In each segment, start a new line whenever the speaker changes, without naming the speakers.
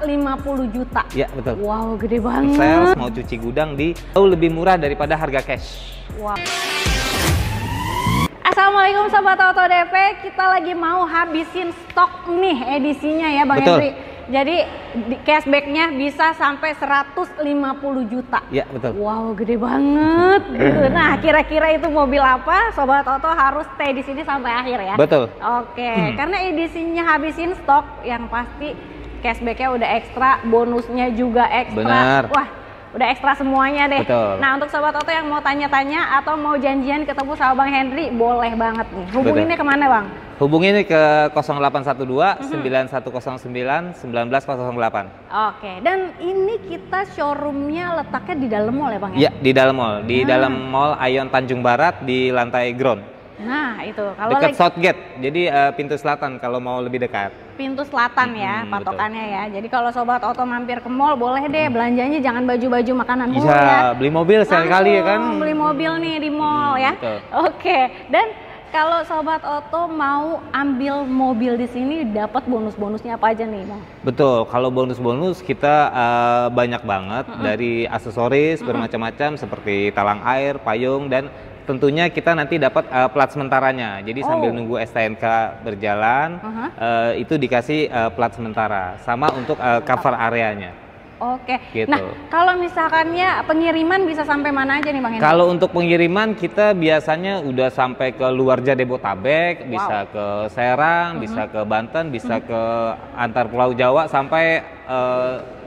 juta.
Ya, betul.
Wow, gede banget.
Sales mau cuci gudang di jauh lebih murah daripada harga cash.
Wow. Assalamualaikum Sobat Auto DP, kita lagi mau habisin stok nih edisinya ya Bang
Betul.
Hendri. Jadi cashbacknya bisa sampai 150 juta.
Ya, betul.
Wow, gede banget. Nah, kira-kira itu mobil apa? Sobat Auto harus stay di sini sampai akhir ya.
Betul.
Oke, karena edisinya habisin stok, yang pasti cashbacknya udah ekstra, bonusnya juga ekstra.
Benar.
Wah, udah ekstra semuanya deh.
Betul.
Nah, untuk Sobat Auto yang mau tanya-tanya atau mau janjian ketemu sama Bang Hendri, boleh banget nih. Hubunginnya kemana Bang?
Hubungi ke 0812 9109 1908.
Oke, dan ini kita showroomnya letaknya di dalam mall ya Bang?
Ya, di dalam mall. Di dalam mall Aeon Tanjung Barat di lantai ground.
Nah, itu. Kalau
Dekat Southgate, jadi pintu selatan kalau mau lebih dekat.
Pintu selatan ya, patokannya
betul.
ya. Jadi kalau Sobat Auto mampir ke mall, boleh deh belanjanya jangan baju-baju makanan mall
Bisa
ya.
beli mobil sekali ya kan.
Beli mobil nih di mall ya.
Betul.
Oke, dan kalau Sobat Auto mau ambil mobil di sini dapat bonus-bonusnya apa aja nih Bang?
Betul, kalau bonus-bonus kita banyak banget dari aksesoris bermacam-macam seperti talang air, payung, dan tentunya kita nanti dapat plat sementaranya. Jadi sambil nunggu STNK berjalan itu dikasih plat sementara, sama untuk cover areanya.
Oke,
Gitu.
Nah kalau misalkannya pengiriman bisa sampai mana aja nih Bang Hendri?
Kalau untuk pengiriman kita biasanya udah sampai ke luar Jabodetabek, bisa ke Serang, bisa ke Banten, bisa ke antar Pulau Jawa sampai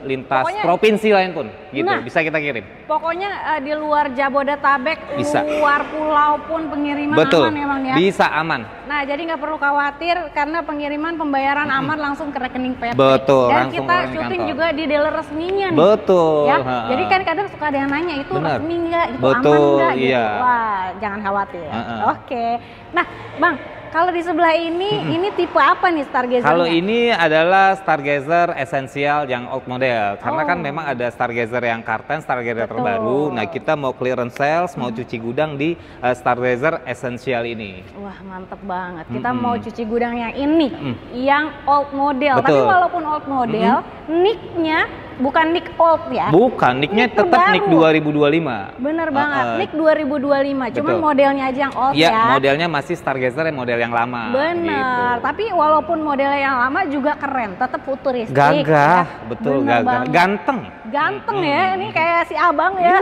lintas
Pokoknya,
provinsi lain pun, gitu.
Nah,
bisa kita kirim.
Pokoknya di luar Jabodetabek,
Bisa.
luar pulau pun pengiriman
Betul.
aman ya Bang ya?
Bisa aman.
Nah, jadi nggak perlu khawatir karena pengiriman pembayaran aman langsung ke rekening PT.
Betul,
Dan
langsung
kita
ke rekening
syuting
kantor.
juga di dealer resminya nih.
Betul.
Ya, jadi kan kadang suka ada yang nanya itu
Benar.
resmi nggak, itu
Betul,
aman nggak gitu.
iya.
Wah, jangan khawatir. Oke. Nah, Bang, kalau di sebelah ini tipe apa nih Stargazer-nya?
Kalau ini adalah Stargazer Essential yang old model, karena kan memang ada Stargazer yang karten, Stargazer terbaru. Nah, kita mau clearance sales, mau cuci gudang di Stargazer Essential ini.
Wah, mantep banget. Kita mau cuci gudang yang ini, yang old model.
Betul.
Tapi walaupun old model, nicknya bukan nick old ya.
Bukan, nicknya
Nick
tetap
terbaru.
nick 2025.
Bener banget, nick 2025. Cuman
Betul.
modelnya aja yang old
Iya,
ya.
modelnya masih Stargazer yang model yang lama.
Bener,
Gitu.
tapi walaupun modelnya yang lama juga keren, tetap futuristik.
Gagah,
ya.
betul,
Bener
gagah,
banget.
ganteng.
Ganteng ya, ini kayak si abang ya.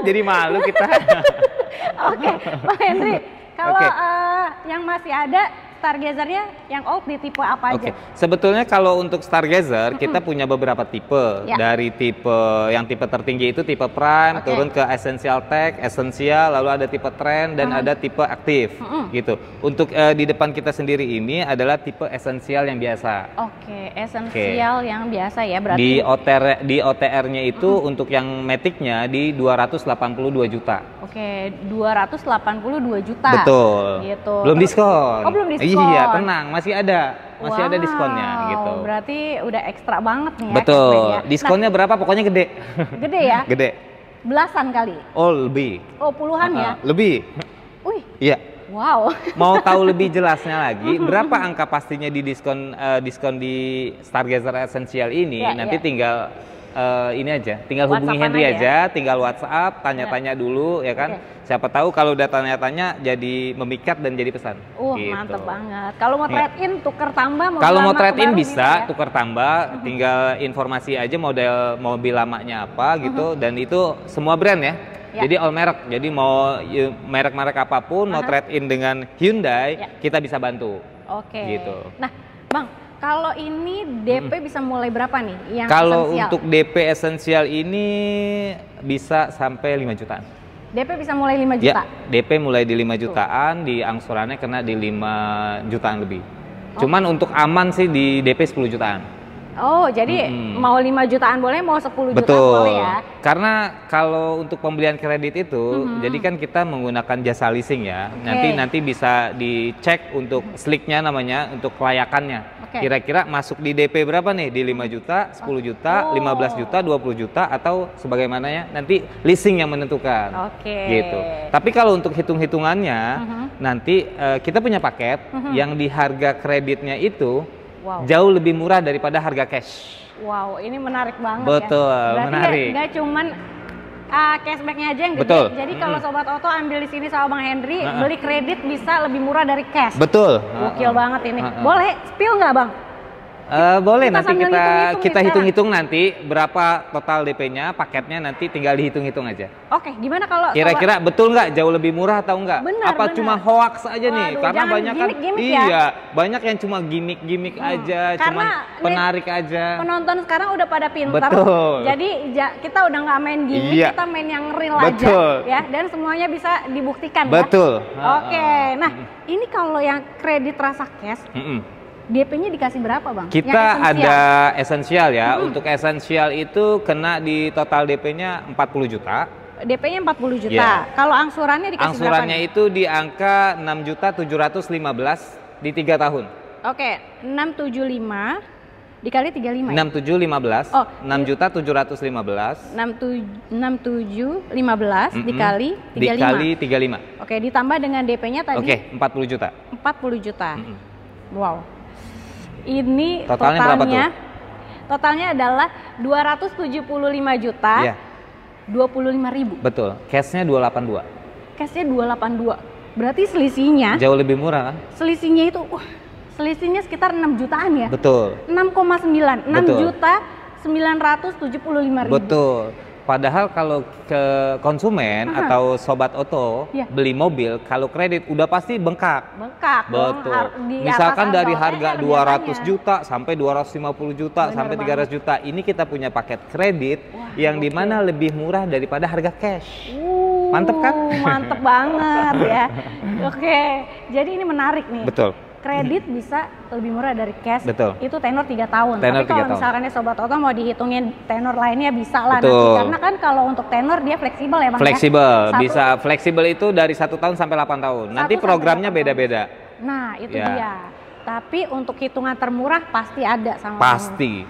Jadi malu kita.
Oke, Pak Hendri, kalau
Oke.
yang masih ada Stargazer-nya yang old di tipe apa aja?
Oke, sebetulnya kalau untuk Stargazer kita punya beberapa tipe.
Ya.
Dari yang tipe tertinggi itu tipe Prime, turun ke Essential Tech, Essential, lalu ada tipe Trend dan ada tipe Aktif, gitu. Untuk di depan kita sendiri ini adalah tipe Essential yang biasa.
Oke, esensial yang biasa ya berarti.
Di OTR-nya itu untuk yang Matic-nya di 282 juta.
Oke, 282 juta.
Betul.
Gitu.
Belum diskon.
Oh, belum diskon.
Iya, tenang, masih ada diskonnya gitu.
Berarti udah ekstra banget nih ya.
Betul.
cashback-nya.
Diskonnya berapa? Pokoknya gede.
Gede ya?
Gede.
Belasan kali.
Oh, lebih.
Oh, puluhan ya?
Lebih.
Wih,
Iya.
wow.
Mau tahu lebih jelasnya lagi, berapa angka pastinya di diskon di Stargazer Essential ini?
Ya,
nanti
ya.
tinggal ini aja, tinggal hubungi
WhatsApp-an
Henry
aja.
aja, tinggal WhatsApp, tanya-tanya dulu ya kan. Siapa tahu kalau udah tanya-tanya jadi memikat dan jadi pesan. Gitu.
Mantep banget. Kalau mau trade-in, tuker tambah,
Kalau mau
lama,
trade-in
baru
bisa,
ya?
tukar tambah, tinggal informasi aja model mobil lamanya apa gitu, dan itu semua brand ya. Jadi all merek, jadi mau merek-merek apapun, mau trade-in dengan Hyundai, kita bisa bantu.
Oke.
Gitu.
Nah, Bang, kalau ini DP bisa mulai berapa nih? Yang
Kalau
esensial?
untuk DP esensial ini bisa sampai 5 jutaan.
DP bisa mulai 5 juta?
Ya, DP mulai di 5 jutaan, di angsurannya kena di 5 jutaan lebih. Cuman untuk aman sih di DP 10 jutaan.
Oh, jadi mau 5 jutaan boleh, mau 10 jutaan
Betul.
boleh ya?
Karena kalau untuk pembelian kredit itu, jadi kan kita menggunakan jasa leasing ya. Nanti bisa dicek untuk slicknya namanya, untuk kelayakannya. Kira-kira masuk di DP berapa nih? Di 5 juta, 10 juta, 15 juta, 20 juta, atau sebagaimananya nanti leasing yang menentukan. Gitu. Tapi kalau untuk hitung-hitungannya, nanti kita punya paket yang di harga kreditnya itu jauh lebih murah daripada harga cash.
Wow, ini menarik banget.
Betul,
ya. Berarti
menarik.
Nggak cuman cashbacknya aja yang gede.
Betul.
Jadi kalau Sobat Oto ambil di sini sama Bang Henry, beli kredit bisa lebih murah dari cash.
Betul.
Gokil banget ini. Boleh spill nggak Bang?
Boleh,
Kita
nanti kita
nih
hitung-hitung nanti berapa total DP-nya, paketnya nanti tinggal dihitung-hitung aja.
Oke, gimana kalau
kira-kira betul nggak jauh lebih murah atau enggak?
Benar,
apa
benar.
cuma hoax aja nih?
Waduh,
Karena
jangan
banyak kan
gimmick-gimmick
iya,
ya.
banyak yang cuma gimmick-gimmick aja,
Karena
cuma penarik aja.
Penonton sekarang udah pada pintar.
Betul.
Jadi kita udah nggak main gimmick,
Iya.
kita main yang real
Betul.
aja ya, dan semuanya bisa dibuktikan
Betul.
ya. Oke. Nah, ini kalau yang kredit rasa cash, DP-nya dikasih berapa Bang?
Kita
Yang esensial.
ada esensial ya. Untuk esensial itu kena di total DP-nya 40 juta.
DP-nya 40 juta.
Iya.
Kalau angsurannya dikasih
Angsurannya
berapa?
itu di angka 6.715 di 3 tahun.
Oke, 675 dikali 35 ya?
6715.
Oh,
6.715
6715 dikali 35.
dikali 35.
Oke, ditambah dengan DP-nya tadi
Oke, 40 juta.
40 juta. Wow. Ini
Totalnya berapa tuh?
Totalnya adalah 275 juta.
Iya.
25.000.
Betul. Cashnya 282.
Cashnya 282. Berarti selisihnya
Jauh lebih murah kan?
selisihnya itu selisihnya sekitar 6 jutaan ya?
Betul.
6,9. 6
Betul.
juta 975.000.
Betul. Padahal kalau ke konsumen atau Sobat Oto
Iya.
beli mobil, kalau kredit udah pasti bengkak.
Bengkak dong.
Betul.
Di
Misalkan
atas
dari harga
OTR
200
biasanya.
juta sampai 250 juta
Bener
sampai
banget.
300 juta. Ini kita punya paket kredit
Wah,
yang
gokil.
dimana lebih murah daripada harga cash. Mantep kan?
Mantep banget ya. Oke, jadi ini menarik nih.
Betul.
Kredit bisa lebih murah dari cash.
Betul.
Itu tenor 3 tahun.
Tenor
Tapi kalau
3 tahun.
misalkan Sobat Oto mau dihitungin tenor lainnya bisa lah nanti.
Betul.
Karena kan kalau untuk tenor dia fleksibel ya Bang.
Fleksibel,
ya?
bisa fleksibel itu dari 1 tahun sampai 8 tahun. Nanti
1 sampai
programnya
8 tahun.
beda-beda.
Nah, itu
Ya.
dia. Tapi untuk hitungan termurah pasti ada sama
Pasti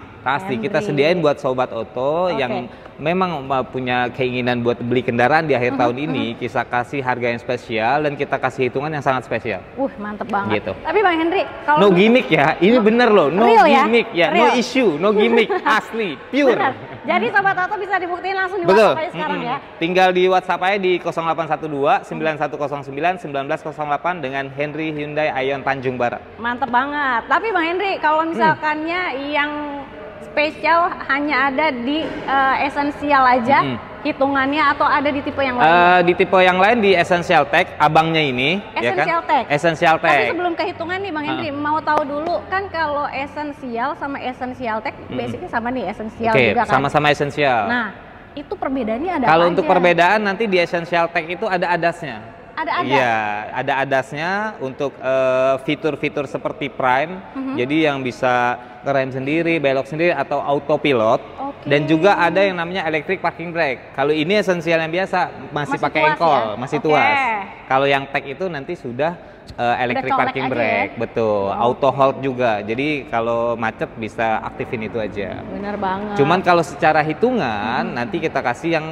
kita
Henry.
sediain buat Sobat Oto
Oke.
yang memang punya keinginan buat beli kendaraan di akhir tahun ini. Kita kasih harga yang spesial dan kita kasih hitungan yang sangat spesial.
Mantep banget.
Gitu.
Tapi Bang Henry, kalau
No gimmick ya, ini bener loh, no
Real ya?
gimmick ya, no
Real.
issue, no gimmick, asli, pure.
Bener. Jadi Sobat Oto bisa dibuktiin langsung di
Betul.
WhatsApp aja sekarang ya.
Tinggal di WhatsApp aja di 0812 9109 1908 dengan Henry Hyundai Ion Tanjung Barat.
Mantep banget. Tapi Bang Henry, kalau misalkannya yang spesial hanya ada di esensial aja hitungannya atau ada di tipe yang lain?
Di tipe yang lain di Essential Tech, abangnya ini,
Essential
ya kan?
Tech.
Essential
Tapi
Tech.
sebelum kehitungan nih Bang Henry, mau tahu dulu kan kalau esensial sama essential tech basicnya sama nih esensial
Oke,
juga kan.
sama-sama Essential.
Nah, itu perbedaannya ada
Kalau
apa
untuk
aja?
perbedaan nanti di Essential Tech itu ada adasnya.
Ada.
Iya, ada adasnya untuk fitur-fitur seperti Prime. Jadi yang bisa ngerem sendiri, belok sendiri atau autopilot.
Oke.
Dan juga ada yang namanya electric parking brake. Kalau ini esensial yang biasa masih pakai
tuas
engkol,
ya?
masih
Oke.
tuas. Kalau yang tech itu nanti sudah electric
colek
parking
aja
brake,
ya?
betul. Auto hold juga. Jadi kalau macet bisa aktifin itu aja.
Bener banget.
Cuman kalau secara hitungan nanti kita kasih yang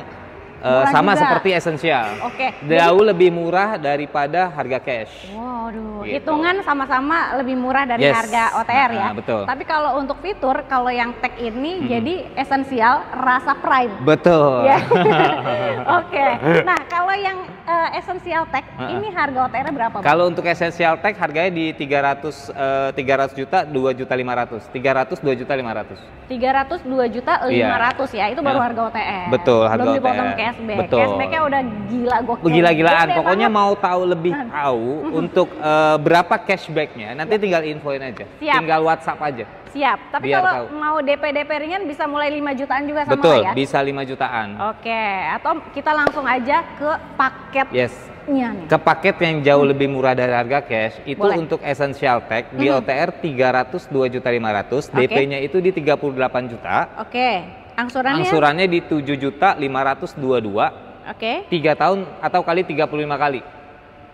Murah
sama
juga.
seperti esensial.
Oke.
Jauh lebih murah daripada harga cash.
Waduh,
Gitu.
hitungan sama-sama lebih murah dari
Yes.
harga OTR ya.
Betul.
Tapi kalau untuk fitur, kalau yang tech ini jadi esensial rasa prime.
Betul.
Ya. Oke. Nah, kalau yang esensial tech ini harga OTR-nya berapa, Bang?
Kalau untuk Essential Tech harganya di 300 juta 2.500.000. 300 2.500.000.
302.500.000 ya. Itu baru harga OTR.
Betul, harga
Belum dipotong
OTR.
cashback.
Betul.
Cashbacknya udah gila gokil.
Gila-gilaan.
Gede
Pokoknya
banget.
mau tahu lebih tahu untuk berapa cashbacknya, nanti tinggal infoin aja.
Siap.
Tinggal WhatsApp aja.
Siap. Tapi
Biar
kalau
tahu.
mau DP ringan bisa mulai 5 jutaan juga sama
Betul,
ya?
bisa 5 jutaan.
Oke, atau kita langsung aja ke paketnya
Yes.
nih.
Ke paket yang jauh lebih murah dari harga cash itu
Boleh.
untuk Essential Tech di OTR 302.500.000,
Oke.
DP-nya itu di 38 juta.
Oke, angsurannya?
Angsurannya di 7.522,
Oke,
3 tahun atau kali 35 kali.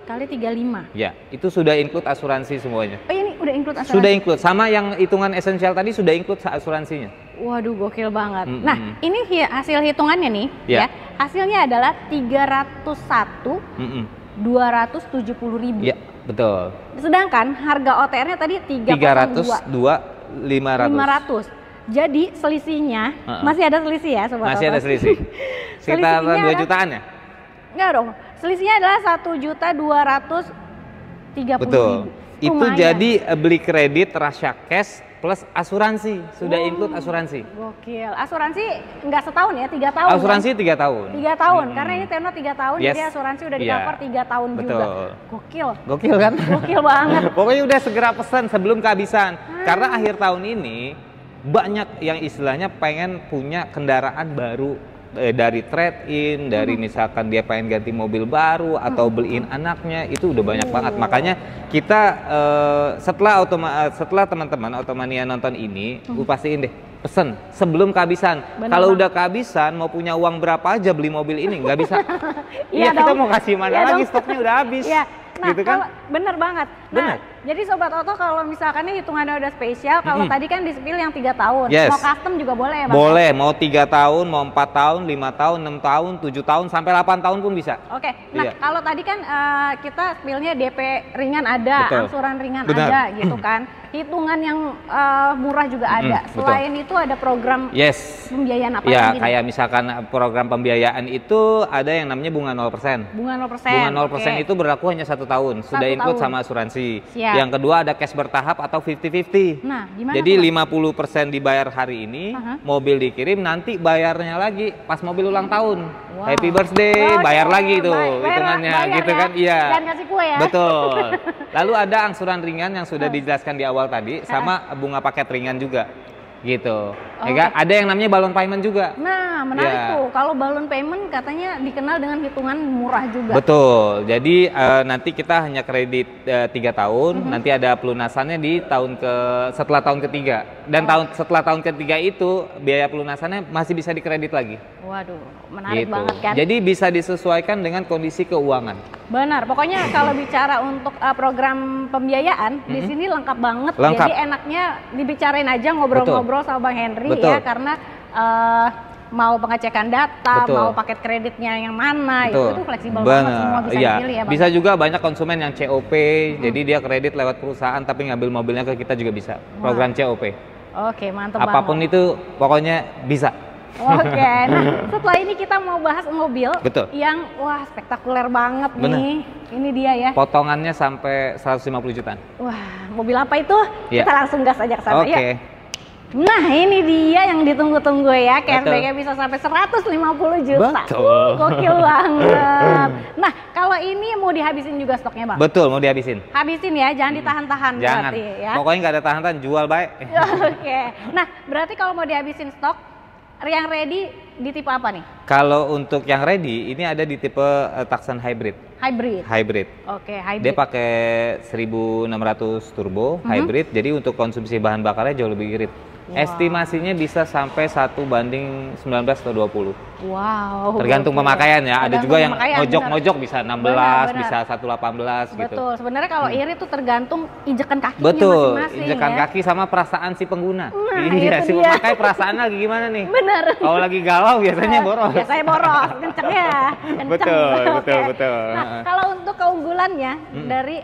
kali 35.
Ya, itu sudah include asuransi semuanya.
Oh ini udah include asuransi?
Sudah include, sama yang hitungan Essential tadi sudah include asuransinya.
Waduh, gokil banget.
Mm-mm.
Nah, ini hasil hitungannya nih,
Ya.
ya. Hasilnya adalah 301
Mm-mm.
270.000.
Ya, betul.
Sedangkan harga OTR-nya tadi 302.
302 500.
Jadi selisihnya masih ada selisih ya sobat.
Masih ada selisih. Sekitar 2 jutaan ya?
Enggak dong. Selisihnya adalah 1.230.000.
Betul. Itu jadi beli kredit Rasya Cash plus asuransi, sudah include asuransi.
Gokil. Asuransi nggak setahun ya, 3 tahun.
Asuransi kan? 3 tahun.
3 tahun, karena ini tenor 3 tahun, jadi asuransi udah di cover 3 tahun juga. Gokil.
Gokil kan?
Gokil banget.
Pokoknya udah segera pesan sebelum kehabisan. Karena akhir tahun ini banyak yang istilahnya pengen punya kendaraan baru. Dari trade-in, dari misalkan dia pengen ganti mobil baru atau beliin anaknya, itu udah banyak banget. Makanya kita setelah teman-teman Automania nonton ini, gue pastiin deh pesen sebelum kehabisan. Kalau udah kehabisan mau punya uang berapa aja beli mobil ini nggak bisa. Iya kita mau kasih mana lagi, stoknya udah habis.
Nah,
gitu kan?
Bener banget. Nah, jadi Sobat Oto kalau misalkan ini hitungannya udah spesial, kalau tadi kan di-spill yang 3 tahun, mau custom juga boleh ya Bang?
Boleh, mau 3 tahun, mau 4 tahun, 5 tahun, 6 tahun, 7 tahun, sampai 8 tahun pun bisa.
Oke, nah kalau tadi kan kita spillnya DP ringan ada, angsuran ringan ada gitu kan. Hitungan yang murah juga ada. Selain itu ada program pembiayaan apa lagi? Ya,
kayak misalkan program pembiayaan itu ada yang namanya bunga 0%.
Bunga 0%.
Bunga 0% itu berlaku hanya 1 tahun, sudah include sama asuransi. Yang kedua ada cash bertahap atau 50-50.
Nah, gimana?
Jadi 50% dibayar hari ini, mobil dikirim, nanti bayarnya lagi pas mobil ulang tahun. Happy birthday, bayar lagi itu hitungannya gitu kan. Iya.
Dan kasih kue ya.
Betul. Lalu ada angsuran ringan yang sudah dijelaskan di awal tadi, sama bunga paket ringan juga. Gitu. Ada yang namanya balon payment juga.
Nah, menarik tuh. Kalau balon payment katanya dikenal dengan hitungan murah juga.
Betul. Jadi nanti kita hanya kredit 3 tahun, nanti ada pelunasannya di setelah tahun ketiga. Dan setelah tahun ketiga itu biaya pelunasannya masih bisa dikredit lagi.
Waduh, menarik banget kan.
Jadi bisa disesuaikan dengan kondisi keuangan.
Benar. Pokoknya kalau bicara untuk program pembiayaan di sini lengkap banget.
Lengkap.
Jadi enaknya dibicarain aja ngobrol-ngobrol sama Bang Henry ya, karena mau pengecekan data, mau paket kreditnya yang mana, itu fleksibel banget, semua bisa dipilih ya Bang.
Bisa juga banyak konsumen yang COP, jadi dia kredit lewat perusahaan tapi ngambil mobilnya ke kita juga bisa. Program COP.
Oke, mantap banget.
Apapun itu pokoknya bisa.
Oke, nah setelah ini kita mau bahas mobil yang spektakuler banget nih. Ini dia ya.
Potongannya sampai 150 jutaan.
Wah, mobil apa itu? Kita langsung gas aja ke sana.
Oke.
Nah, ini dia yang ditunggu-tunggu ya. Cashback-nya bisa sampai 150 juta.
Betul.
Gokil banet. Nah, kalau ini mau dihabisin juga stoknya Bang?
Betul, mau dihabisin.
Habisin ya, jangan ditahan-tahan.
Jangan.
Berarti, ya.
Pokoknya nggak ada tahan-tahan, jual baik.
Oke. Nah, berarti kalau mau dihabisin stok, yang ready di tipe apa nih?
Kalau untuk yang ready, ini ada di tipe Tucson Hybrid. Hybrid.
Oke, hybrid.
Dia pakai 1600 turbo hybrid, jadi untuk konsumsi bahan bakarnya jauh lebih irit. Estimasinya bisa sampai 1:19 atau 20.
Wow.
Tergantung pemakaian ya. Ada juga yang ngojok-ngojok bisa 16, bisa 118 gitu.
Betul. Sebenarnya kalau irit itu tergantung injekan kakinya masing-masing.
Injekan kaki sama perasaan si pengguna. Iya, si pemakai perasaan lagi gimana nih?
Bener.
Kalau lagi galau biasanya boros.
Biasanya boros, kencengnya.
Betul.
Nah, kalau untuk keunggulannya dari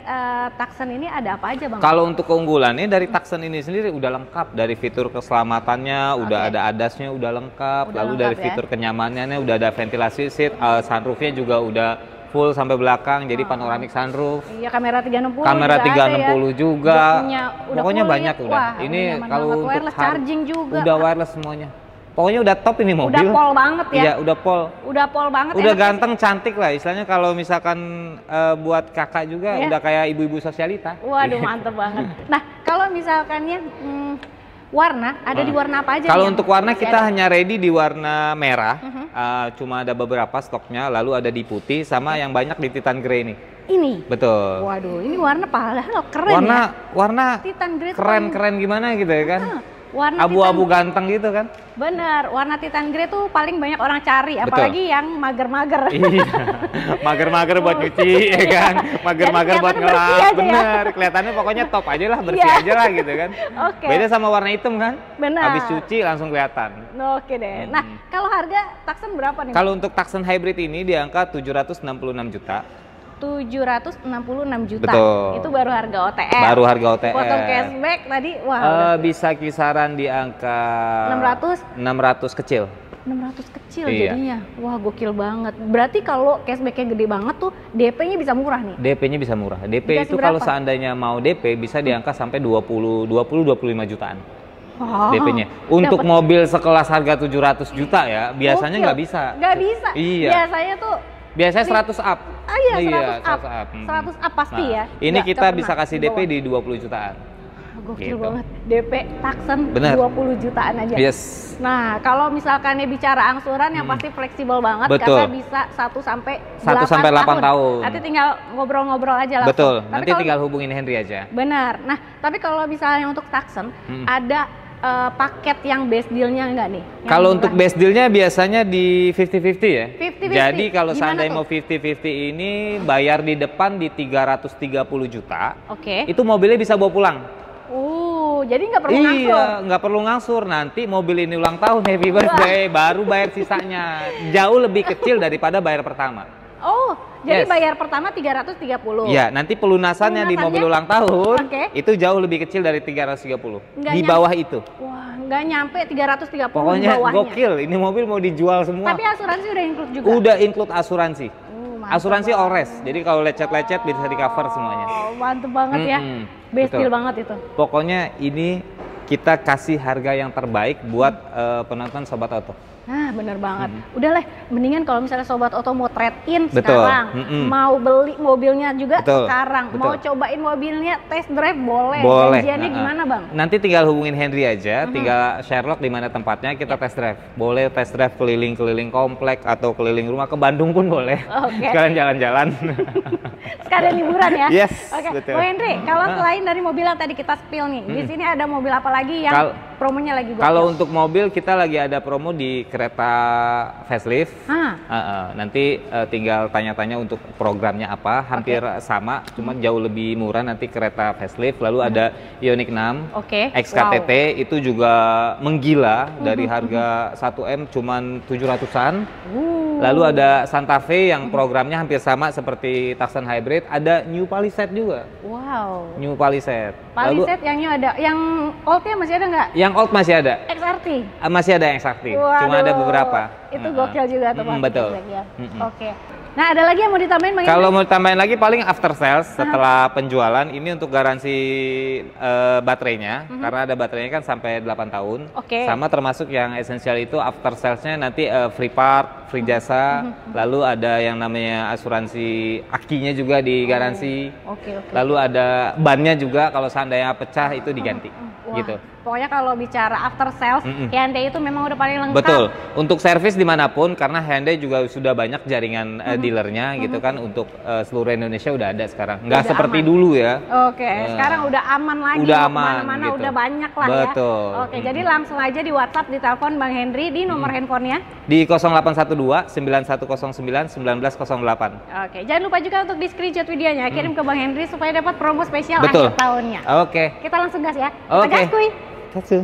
Tucson ini ada apa aja Bang?
Kalau untuk keunggulannya dari Tucson ini sendiri udah lengkap, dari fitur keselamatannya udah ada ADAS-nya udah lengkap, lalu dari fitur kenyamanannya udah ada ventilasi seat, sunroofnya juga udah full sampai belakang, jadi panoramic sunroof.
Iya, kamera 360.
Kamera 360 juga. Pokoknya banyak udah.
Wah,
ini kalau untuk
wireless charging juga.
Udah wireless semuanya. Pokoknya udah top ini mobil.
Udah pol banget ya.
Iya, udah pol.
Udah pol banget.
Udah ganteng, cantik lah. Istilahnya kalau misalkan buat kakak juga udah kayak ibu-ibu sosialita.
Waduh, mantep banget. Nah, kalau misalkannya warna, ada di warna apa aja?
Kalau untuk warna kita hanya ready di warna merah, cuma ada beberapa stoknya, lalu ada di putih, sama yang banyak di Titan Grey nih.
Ini?
Betul.
Waduh, ini warna padahal keren ya.
Warna
Titan Grey
keren gimana gitu ya kan.
Warna
abu-abu ganteng gitu kan.
Bener, warna Titan Grey tuh paling banyak orang cari, apalagi yang mager-mager.
Iya, mager-mager buat cuci, ya kan, mager-mager buat ngelap, bener. Ya? Kelihatannya pokoknya top aja lah, bersih aja lah gitu kan. Beda sama warna hitam kan, habis cuci langsung kelihatan.
Oke deh. Nah, kalau harga Tucson berapa nih?
Kalau untuk Tucson Hybrid ini di angka 766 juta.
766 juta.
Betul.
Itu baru harga OTR.
Baru harga OTR.
Potong cashback tadi, wah.
Bisa kisaran di angka 600 kecil.
600 kecil jadinya. Wah, gokil banget. Berarti kalau cashbacknya gede banget tuh, DP-nya bisa murah nih?
DP-nya bisa murah. DP itu kalau seandainya mau DP bisa di angka sampai 20-25 jutaan. DP-nya. Untuk mobil sekelas harga 700 juta ya, biasanya nggak bisa.
Nggak bisa?
Iya. Biasanya 100 up.
Iya, 100 up. 100 up pasti ya.
Ini kita bisa kasih DP di 20 jutaan.
Gokil banget. DP Tucson 20 jutaan aja.
Yes.
Nah, kalau misalkan bicara angsuran yang pasti fleksibel banget. Karena bisa 1 sampai 8 tahun. Nanti tinggal ngobrol-ngobrol aja langsung.
Betul. Nanti tinggal hubungin Henry aja.
Benar. Nah, tapi kalau misalnya untuk Tucson ada paket yang best deal-nya enggak nih?
Kalau untuk best deal-nya biasanya di 50-50 ya.
50-50.
Jadi kalau seandainya mau 50-50 ini bayar di depan di 330 juta. Itu mobilnya bisa bawa pulang.
Jadi nggak perlu ngangsur?
Iya, nggak perlu ngangsur. Nanti mobil ini ulang tahun, happy birthday, baru bayar sisanya. Jauh lebih kecil daripada bayar pertama.
Jadi bayar pertama 330.
Iya, nanti pelunasannya di mobil ulang tahun itu jauh lebih kecil dari 330. Di bawah itu.
Wah, nggak nyampe 330.
Pokoknya gokil, ini mobil mau dijual semua.
Tapi asuransi udah include juga?
Udah include asuransi. Asuransi Ores, jadi kalau lecet-lecet bisa di cover semuanya.
Mantep banget ya, best deal banget itu.
Pokoknya ini kita kasih harga yang terbaik buat penonton Sobat Auto.
Nah, bener banget. Udahlah, mendingan kalau misalnya Sobat Auto mau trade-in sekarang, mau beli mobilnya juga sekarang, mau cobain mobilnya test drive boleh. Janjiannya gimana, Bang?
Nanti tinggal hubungin Henry aja, tinggal Sherlock di mana tempatnya, kita test drive. Boleh test drive keliling-keliling komplek atau keliling rumah, ke Bandung pun boleh. Sekalian jalan-jalan.
Sekalian liburan ya?
Yes, betul.
Bang Henry, kalau selain dari mobil yang tadi kita spill nih, di sini ada mobil apa lagi yang promonya lagi gokil?
Kalau untuk mobil kita lagi ada promo di kereta facelift. Nanti tinggal tanya-tanya untuk programnya apa, hampir sama, cuma jauh lebih murah nanti kereta facelift. Lalu ada Ioniq 6 XKTT itu juga menggila dari harga 1M cuman 700-an. Lalu ada Santa Fe yang programnya hampir sama seperti Tucson Hybrid. Ada New Palisade juga. New Palisade.
Palisade yang new ada. Yang oldnya masih ada nggak?
Yang old masih ada.
XRT?
Masih ada yang XRT. Cuma ada beberapa.
Itu gokil juga tuh Pak.
Betul.
Nah, ada lagi yang mau ditambahin Bang?
Kalau mau ditambahin lagi paling after sales setelah penjualan ini untuk garansi baterainya, karena ada baterainya kan sampai 8 tahun. Sama termasuk yang esensial itu after salesnya nanti free part, free jasa, lalu ada yang namanya asuransi akinya juga digaransi. Lalu ada bannya juga kalau seandainya pecah itu diganti. Gitu.
Pokoknya kalau bicara after sales, Hyundai itu memang udah paling lengkap.
Betul. Untuk servis dimanapun, karena Hyundai juga sudah banyak jaringan dealernya gitu kan, untuk seluruh Indonesia udah ada sekarang. Nggak seperti dulu ya.
Sekarang udah aman lagi.
Udah aman.
Kemana-mana
gitu.
Udah banyak lah ya. Jadi langsung aja di WhatsApp, di telepon Bang Henry di nomor handphonenya?
Di 0812 9109 1908.
Jangan lupa juga untuk di screenshot videonya, kirim ke Bang Henry supaya dapat promo spesial akhir tahunnya. Kita langsung gas ya. Kita gas kuy.
2つ